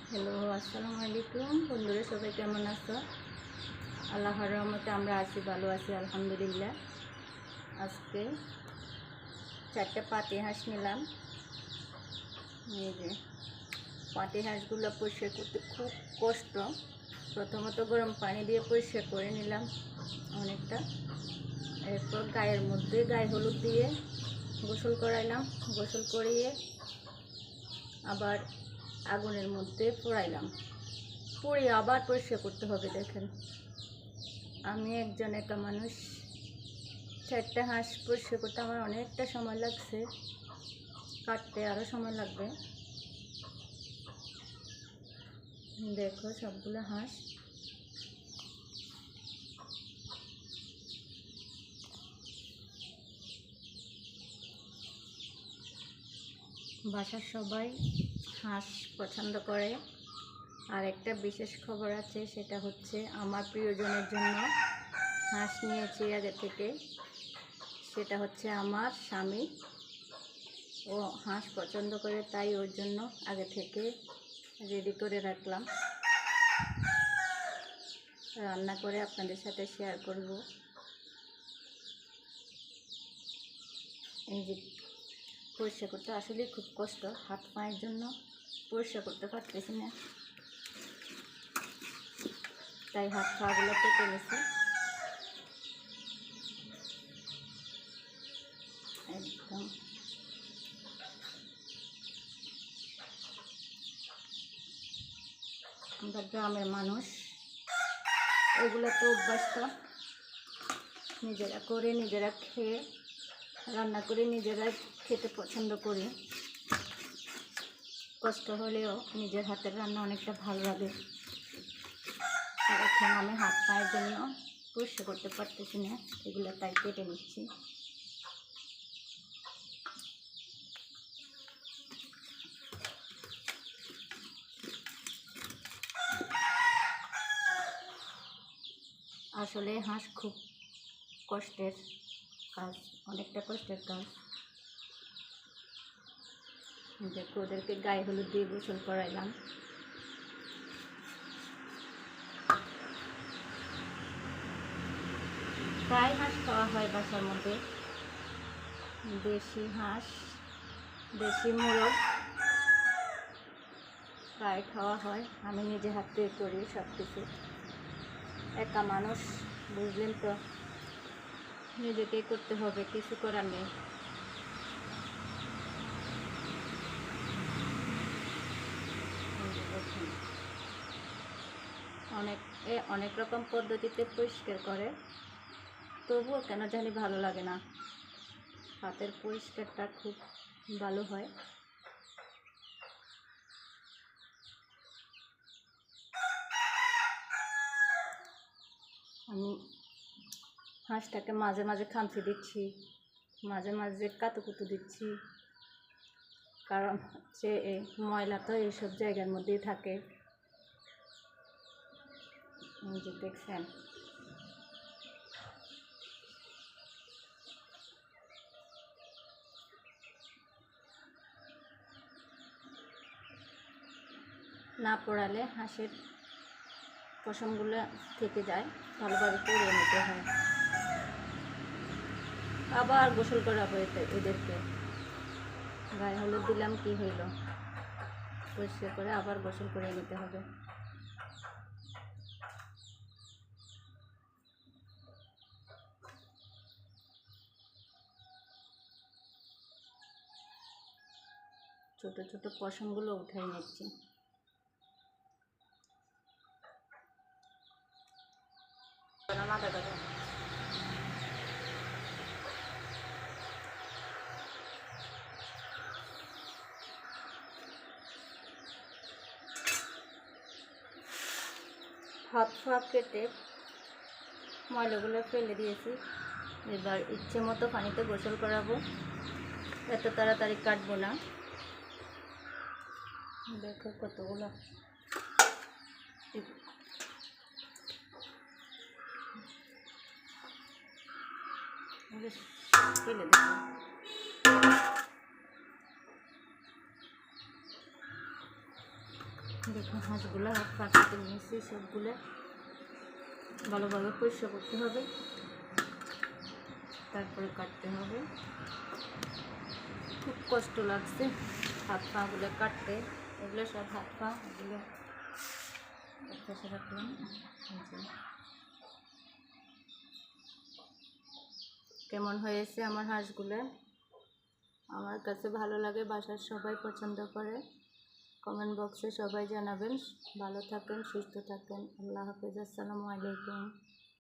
Hello, আসসালামু আলাইকুম বন্ধুরা, সবাই কেমন আছো? আল্লাহর রহমতে আমরা আছি, ভালো আছি আলহামদুলিল্লাহ। আজকে 4টা পাতি হাঁস নিলাম। এই যে পাতি হাঁসগুলো পরিষ্কার করতে খুব কষ্ট। প্রথমত গরম পানি দিয়ে পরিষ্কার করে নিলাম অনেকটা। এরপর গায়ে হলুদ দিয়ে গোসল করাইলাম। গোসল করিয়ে আবার আগুনের মধ্যে পোড়াইলাম। পুড়িয়ে আবার পরিষ্কার করতে হবে। দেখেন, আমি একজন একা মানুষ, 4টা হাঁস পরিষ্কার করতে আমার অনেকটা সময় লাগছে, কাটতে আরও সময় লাগবে। দেখো সবগুলো হাঁস। বাসার সবাই হাঁস পছন্দ করে। আর একটা বিশেষ খবর আছে, সেটা হচ্ছে আমার প্রিয়জনের জন্য হাঁস নিয়েছি আগে থেকে। সেটা হচ্ছে আমার স্বামী। ও হাঁস পছন্দ করে, তাই ওর জন্য আগে থেকে রেডি করে রাখলাম। রান্না করে আপনাদের সাথে শেয়ার করব। এই যে পরিষ্কার করতে আসলে খুব কষ্ট, হাত পায়ের জন্য পরিষ্কার করতে পারতেছি না, তাই হাত পাগুলো কেটে নিছি। একদম আমরা গ্রামের মানুষ, এগুলো তো অভ্যস্ত। নিজেরা করে, নিজেরা খেয়ে, রান্না করে নিজেরা খেতে পছন্দ করি। কষ্ট হলেও নিজের হাতের রান্না অনেকটা ভালো লাগে। এখন আমি হাত পায়ের জন্য পরিষ্কার করতে পারতেছি না, এগুলো তাই কেটে নিচ্ছি। আসলে হাঁস খুব কষ্টের কাজ, অনেকটা কষ্টের কাজ। দেখো, ওদেরকে গায়ে হলুদ দিয়ে গোসল করাইলাম। প্রায় হাঁস খাওয়া হয় বাসার মধ্যে, দেশি হাঁস, দেশি মোরগ প্রায় খাওয়া হয়। আমি নিজে হাতে করি সব কিছু। একা মানুষ, বুঝলেন তো, নিজেকেই করতে হবে, কিছু করার নেই। অনেক রকম পদ্ধতিতে পরিষ্কার করে, তবুও কেন জানি ভালো লাগে না। হাতের পরিষ্কারটা খুব ভালো হয়। আমি হাঁসটাকে মাঝে মাঝে খামচি দিচ্ছি, মাঝে মাঝে কাতুকুতু দিচ্ছি, কারণ হচ্ছে এই ময়লা তো এইসব জায়গার মধ্যেই থাকে। যে দেখছেন, না পোড়ালে হাঁসের পশমগুলো থেকে যায়, ভালোভাবে পরিয়ে নিতে হয়। আবার গোসল করাবো এদেরকে। গায়ে হলুদ দিলাম, কি হইল, পরিষ্কার করে আবার গোসল করে নিতে হবে। ছোট ছোট পশমগুলো উঠাই নিচ্ছি। হাত পা কেটে ময়লাগুলো ফেলে দিয়েছি। এবার ইচ্ছে মতো পানিতে গোসল করাবো, এত তাড়াতাড়ি কাটবো না। দেখো কতগুলো ফেলে দেবো। দেখুন হাঁসগুলো হাত পা কেটে নিয়েছি, সবগুলো ভালোভাবে পরিষ্কার করতে হবে, তারপরে কাটতে হবে। খুব কষ্ট লাগছে হাত পাগুলো কাটতে, এগুলো সব হাত পা, এগুলো পাশে রাখলাম। কেমন হয়েছে আমার হাঁসগুলো? আমার কাছে ভালো লাগে, বাসার সবাই পছন্দ করে। কমেন্ট বক্সে সবাই জানাবেন। ভালো থাকেন, সুস্থ থাকেন। আল্লাহ হাফেজ, আসসালামু আলাইকুম।